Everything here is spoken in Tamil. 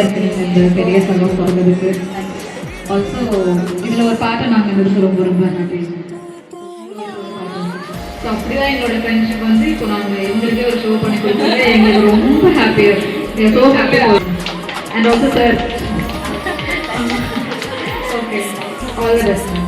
ஹாப்பியாக இருக்கு நீங்கள் இந்த பெரிய சர்வஸ் பண்ணுறதுக்கு. ஆல்சோ இதில் ஒரு பாட்டை நாங்கள் எடுத்து ரொம்ப ரொம்ப ஹாப்பி. ஸோ அப்படிதான் எங்களோட ஃப்ரெண்ட்ஷிப் வந்து இப்போ நாங்கள் எங்களுக்கே ஒரு ஷோ பண்ணி கொடுத்தது எங்களுக்கு ரொம்ப ஹாப்பியாக இருக்கு. ஸோ ஹாப்பியாக and also sir okay all the best.